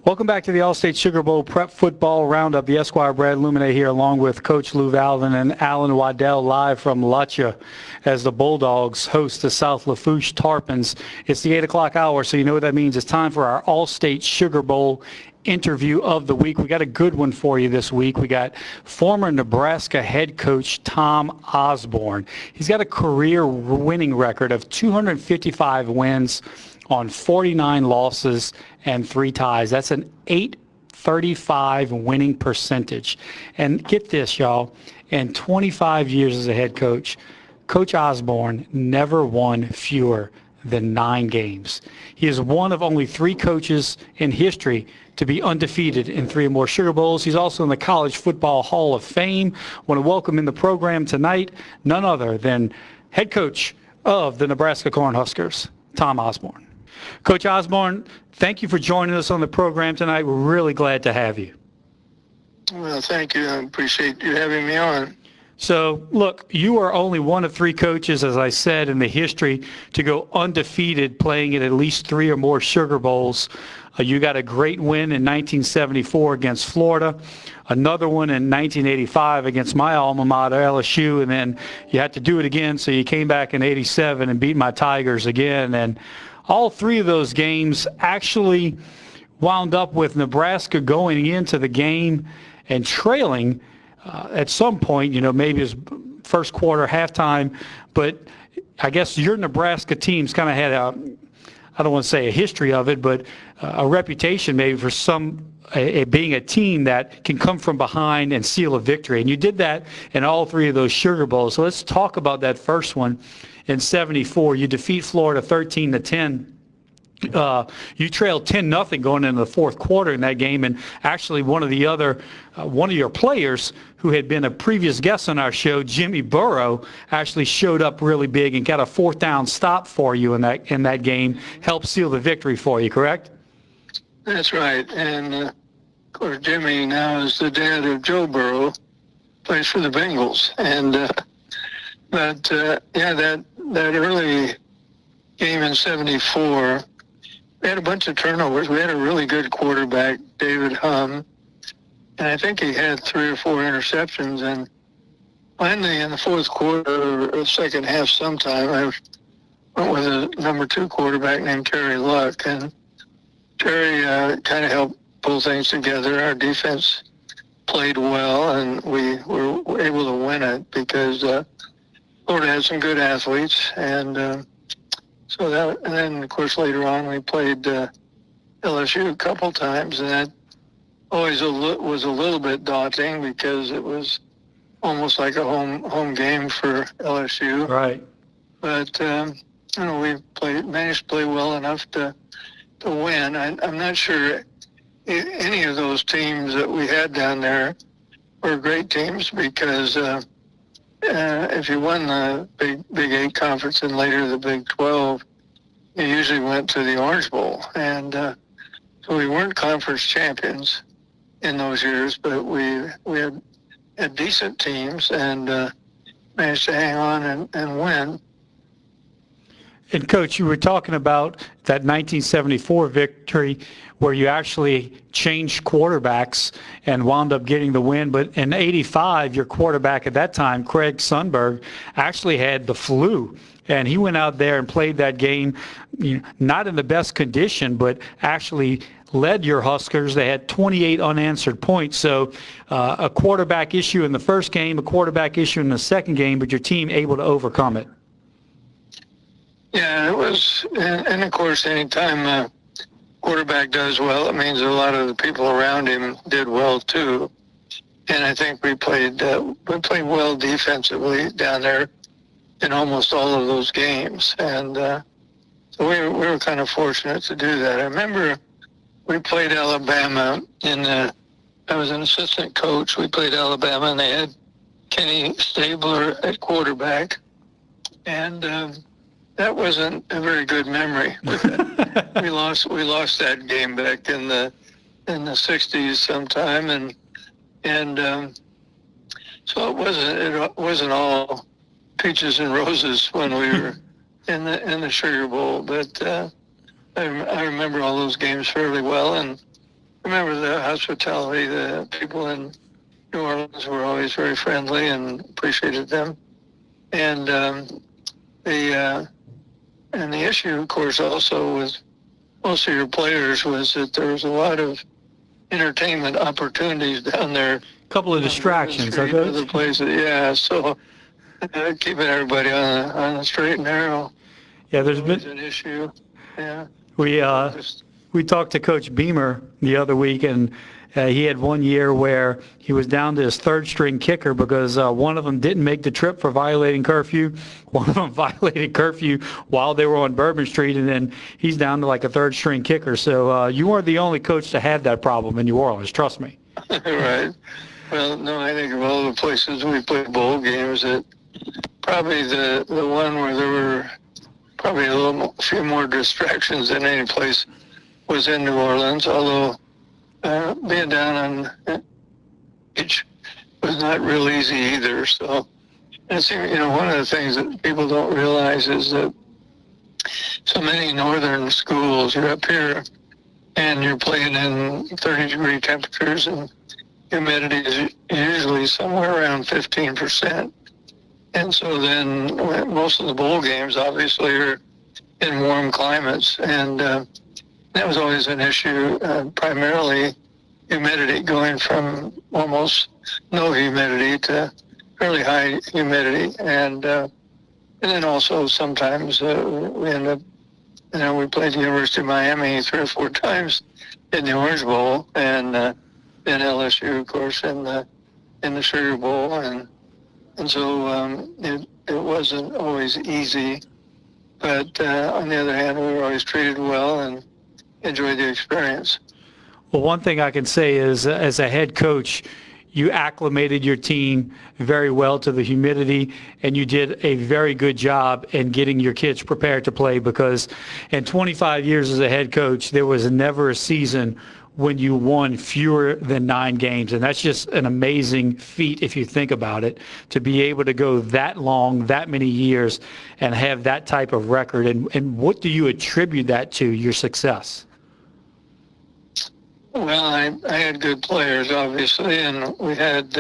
Welcome back to the Allstate Sugar Bowl Prep Football Roundup. The Esquire Brad Lumine here along with Coach Lou Valvin and Alan Waddell live from Lutcha as the Bulldogs host the South Lafourche Tarpons. It's the 8 o'clock hour, so you know what that means. It's time for our Allstate Sugar Bowl interview of the week. We got a good one for you this week. We got former Nebraska head coach Tom Osborne. He's got a career winning record of 255 wins on 49 losses and 3 ties. That's an .835 winning percentage. And get this, y'all, in 25 years as a head coach, Coach Osborne never won fewer than 9 games. He is one of only 3 coaches in history to be undefeated in 3 or more Sugar Bowls. He's also in the College Football Hall of Fame. I want to welcome in the program tonight none other than head coach of the Nebraska Cornhuskers, Tom Osborne. Coach Osborne, thank you for joining us on the program tonight. We're really glad to have you. Well, thank you. I appreciate you having me on. So, look, you are only one of 3 coaches, as I said, in the history to go undefeated playing at least 3 or more Sugar Bowls. You got a great win in 1974 against Florida, another one in 1985 against my alma mater, LSU, and then you had to do it again, so you came back in 87 and beat my Tigers again. And all 3 of those games actually wound up with Nebraska going into the game and trailing at some point, maybe it was first quarter, halftime. But I guess your Nebraska teams kind of had I don't want to say a history of it, but a reputation maybe for being a team that can come from behind and seal a victory. And you did that in all 3 of those Sugar Bowls. So let's talk about that first one in 74. You defeat Florida 13-10. You trailed 10-0 going into the fourth quarter in that game, and actually one of your players who had been a previous guest on our show, Jimmy Burrow, actually showed up really big and got a 4th down stop for you in that game, helped seal the victory for you, correct? That's right, and of course Jimmy now is the dad of Joe Burrow, plays for the Bengals, and that early game in 74. We had a bunch of turnovers. We had a really good quarterback, David Humm, and I think he had 3 or 4 interceptions. And finally, in the fourth quarter or second half sometime, I went with a number 2 quarterback named Terry Luck, and Terry kind of helped pull things together. Our defense played well, and we were able to win it because Florida had some good athletes, and and then, of course, later on we played LSU a couple times, and that always was a little bit daunting because it was almost like a home game for LSU. Right. But we managed to play well enough to win. I'm not sure any of those teams that we had down there were great teams because if you won the Big 8 conference and later the Big 12, you usually went to the Orange Bowl. And so we weren't conference champions in those years, but we had decent teams and managed to hang on and win. And, Coach, you were talking about that 1974 victory where you actually changed quarterbacks and wound up getting the win. But in 85, your quarterback at that time, Craig Sundberg, actually had the flu. And he went out there and played that game, not in the best condition, but actually led your Huskers. They had 28 unanswered points. So a quarterback issue in the first game, a quarterback issue in the second game, but your team able to overcome it. Yeah, it was, and of course, anytime a quarterback does well, it means a lot of the people around him did well too. And I think we played well defensively down there in almost all of those games, and so we were kind of fortunate to do that. I remember we played Alabama I was an assistant coach. We played Alabama, and they had Kenny Stabler at quarterback, and that wasn't a very good memory. We lost that game back in the 60s sometime, and so it wasn't all peaches and roses when we were in the Sugar Bowl. But I remember all those games fairly well, and remember the hospitality. The people in New Orleans were always very friendly and appreciated them. And the issue, of course, also with most of your players was that there was a lot of entertainment opportunities down there. A Couple of distractions. Other places, yeah. So keeping everybody on the straight and narrow. Yeah, there's been an issue. Yeah. We talked to Coach Beamer the other week, and he had one year where he was down to his third string kicker because one of them didn't make the trip for violating curfew. One of them violated curfew while they were on Bourbon Street, and then he's down to like a third string kicker. So you weren't the only coach to have that problem in New Orleans, trust me. Right. Well, no, I think of all the places we played bowl games, that probably the one where there were probably a few more distractions than any place was in New Orleans, although being down on beach was not real easy either. So, and one of the things that people don't realize is that so many northern schools, you're up here and you're playing in 30-degree temperatures, and humidity is usually somewhere around 15%. And so then most of the bowl games obviously are in warm climates, and that was always an issue, primarily humidity, going from almost no humidity to fairly high humidity. And then also sometimes we end up, we played the University of Miami 3 or 4 times in the Orange Bowl, and then LSU, of course, in the Sugar Bowl. And so it wasn't always easy. But on the other hand, we were always treated well and enjoyed the experience. Well, one thing I can say is, as a head coach, you acclimated your team very well to the humidity, and you did a very good job in getting your kids prepared to play, because in 25 years as a head coach, there was never a season when you won fewer than 9 games. And that's just an amazing feat if you think about it, to be able to go that long, that many years, and have that type of record. And what do you attribute that to, your success? Well, I had good players, obviously, and we had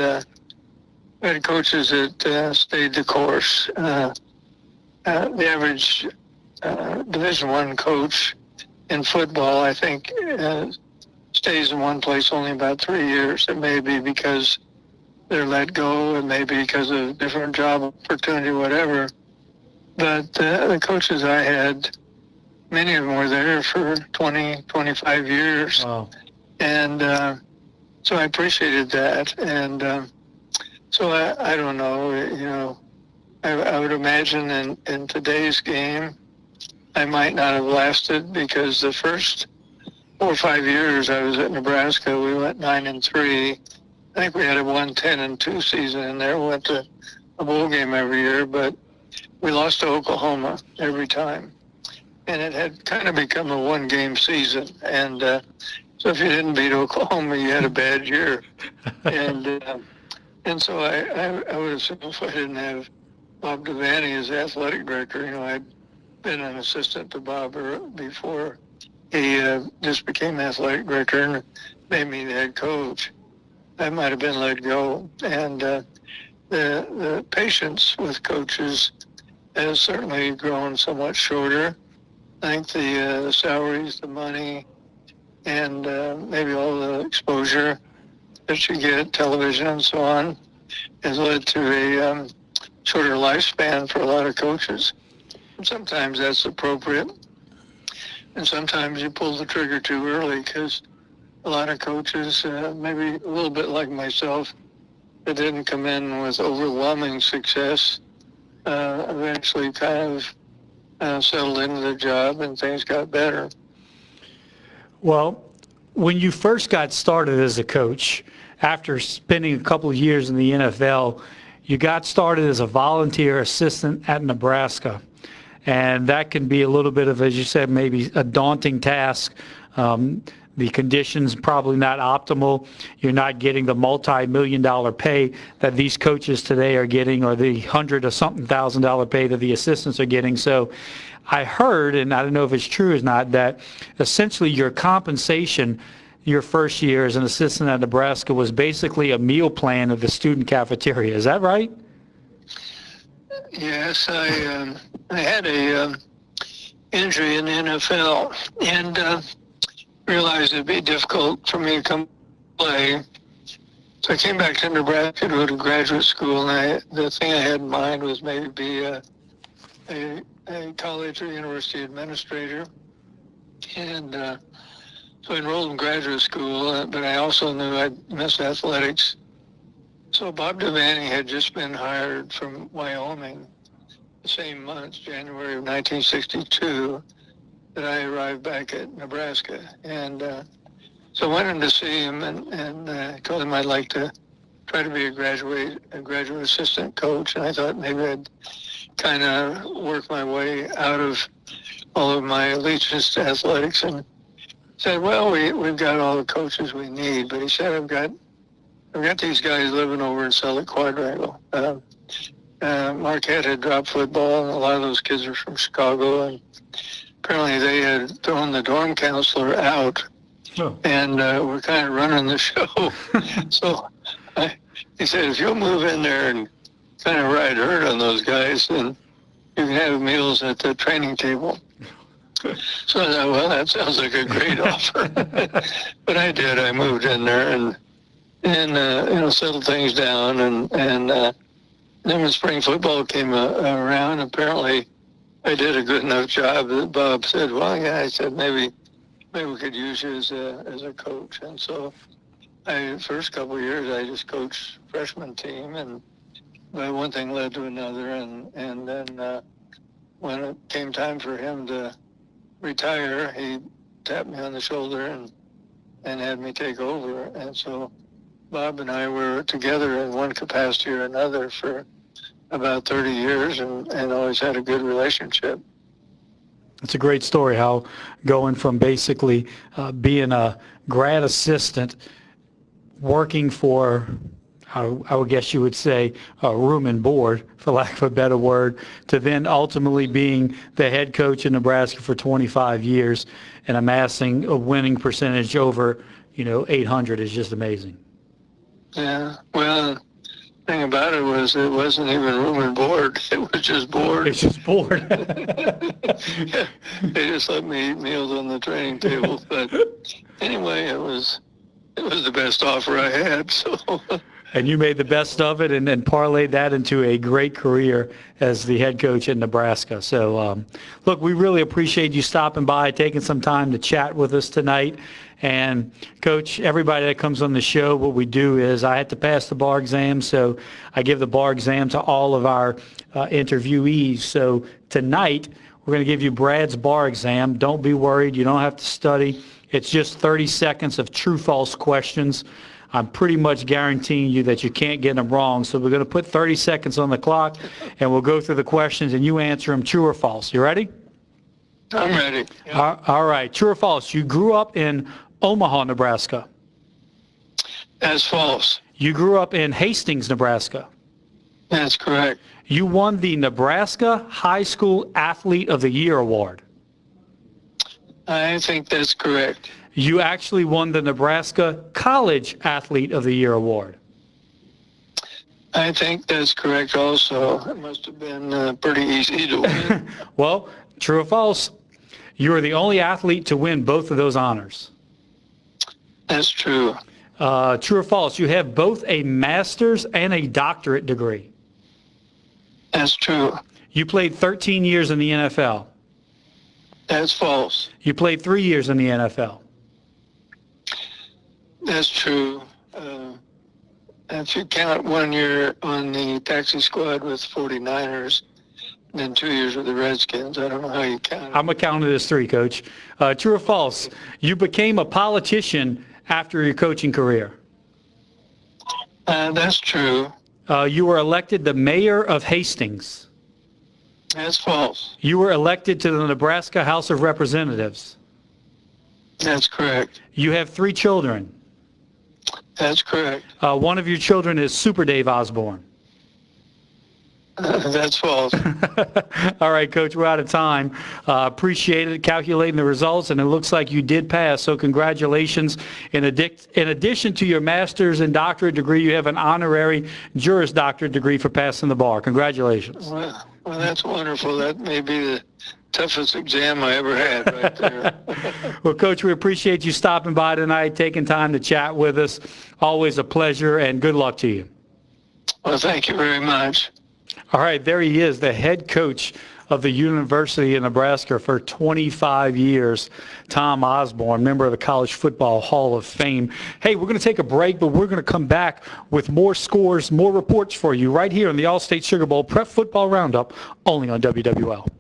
coaches that stayed the course. The average Division I coach in football, I think, stays in one place only about 3 years. It may be because they're let go, it may be because of different job opportunity, whatever. But the coaches I had, many of them were there for 20, 25 years. Wow. And so I appreciated that. And so I don't know, I would imagine in today's game, I might not have lasted, because the first 4 or 5 years I was at Nebraska, we went 9-3. I think we had a 10-2 season in there. We went to a bowl game every year, but we lost to Oklahoma every time. And it had kind of become a 1-game season. And so if you didn't beat Oklahoma, you had a bad year. And so I would assume if I didn't have Bob Devaney as athletic director, I'd been an assistant to Bob before he just became athletic director and made me the head coach, I might have been let go. And the patience with coaches has certainly grown somewhat shorter. I think the salaries, the money, and maybe all the exposure that you get, television and so on, has led to a shorter lifespan for a lot of coaches. And sometimes that's appropriate, and sometimes you pull the trigger too early, because a lot of coaches, maybe a little bit like myself, that didn't come in with overwhelming success, eventually kind of settled into the job and things got better. Well, when you first got started as a coach, after spending a couple of years in the NFL, you got started as a volunteer assistant at Nebraska. And that can be a little bit of, as you said, maybe a daunting task. The conditions probably not optimal. You're not getting the multi-million-dollar pay that these coaches today are getting, or the $100,000 pay that the assistants are getting. So I heard, and I don't know if it's true or not, that essentially your compensation your first year as an assistant at Nebraska was basically a meal plan of the student cafeteria. Is that right? Yes, I had a injury in the NFL and realized it'd be difficult for me to come play. So I came back to Nebraska to go to graduate school, and the thing I had in mind was maybe be a college or university administrator. And so I enrolled in graduate school, but I also knew I'd miss athletics. So Bob Devaney had just been hired from Wyoming the same month, January of 1962, that I arrived back at Nebraska. And so I went in to see him and told him I'd like to try to be a graduate assistant coach. And I thought maybe I'd kind of work my way out of all of my allegiance to athletics. And said, well, we've got all the coaches we need. But he said, I've got these guys living over in Summit Quadrangle. Marquette had dropped football, and a lot of those kids are from Chicago. And apparently they had thrown the dorm counselor out. Oh. And we're kind of running the show. So he said, if you'll move in there and kind of ride herd on those guys, then you can have meals at the training table. So I thought, well, that sounds like a great offer. But I did. I moved in there and settled things down. And then when spring football came around, apparently I did a good enough job that Bob said, well, yeah, I said, maybe we could use you as a coach. And so first couple of years, I just coached freshman team, but one thing led to another. And then when it came time for him to retire, he tapped me on the shoulder and had me take over. And so Bob and I were together in one capacity or another for about 30 years and always had a good relationship. It's a great story how going from basically being a grad assistant, working for, I would guess you would say, room and board, for lack of a better word, to then ultimately being the head coach in Nebraska for 25 years and amassing a winning percentage over, 800 is just amazing. Yeah, well, the thing about it was it wasn't even room and board. It was just board. It's just board. Yeah, they just let me eat meals on the training table. But anyway, it was the best offer I had. So. And you made the best of it and parlayed that into a great career as the head coach in Nebraska. So, look, we really appreciate you stopping by, taking some time to chat with us tonight. And, Coach, everybody that comes on the show, what we do is I had to pass the bar exam, so I give the bar exam to all of our interviewees. So tonight, we're going to give you Brad's bar exam. Don't be worried. You don't have to study. It's just 30 seconds of true-false questions. I'm pretty much guaranteeing you that you can't get them wrong. So we're going to put 30 seconds on the clock, and we'll go through the questions, and you answer them true or false. You ready? I'm ready. Yeah. All right. True or false? You grew up in Omaha, Nebraska. That's false. You grew up in Hastings, Nebraska. That's correct. You won the Nebraska High School Athlete of the Year award. I think that's correct. You actually won the Nebraska College Athlete of the Year award. I think that's correct also. It must have been pretty easy to win. Well, true or false? You were the only athlete to win both of those honors. That's true. True or false? You have both a master's and a doctorate degree. That's true. You played 13 years in the NFL. That's false. You played 3 years in the NFL. That's true. If you count 1 year on the taxi squad with 49ers, then 2 years with the Redskins, I don't know how you count it. I'm going to count it as 3, Coach. True or false? You became a politician after your coaching career. That's true. You were elected the mayor of Hastings. That's false. You were elected to the Nebraska House of Representatives. That's correct. You have 3 children. That's correct. One of your children is Super Dave Osborne. That's false. All right, Coach, we're out of time. Appreciate it, calculating the results, and it looks like you did pass, so congratulations. In addition to your master's and doctorate degree, you have an honorary Juris Doctorate degree for passing the bar. Congratulations. Well, that's wonderful. That may be the toughest exam I ever had right there. Well, Coach, we appreciate you stopping by tonight, taking time to chat with us. Always a pleasure, and good luck to you. Well, thank you very much. All right, there he is, the head coach of the University of Nebraska for 25 years, Tom Osborne, member of the College Football Hall of Fame. Hey, we're going to take a break, but we're going to come back with more scores, more reports for you right here on the Allstate Sugar Bowl Prep Football Roundup, only on WWL.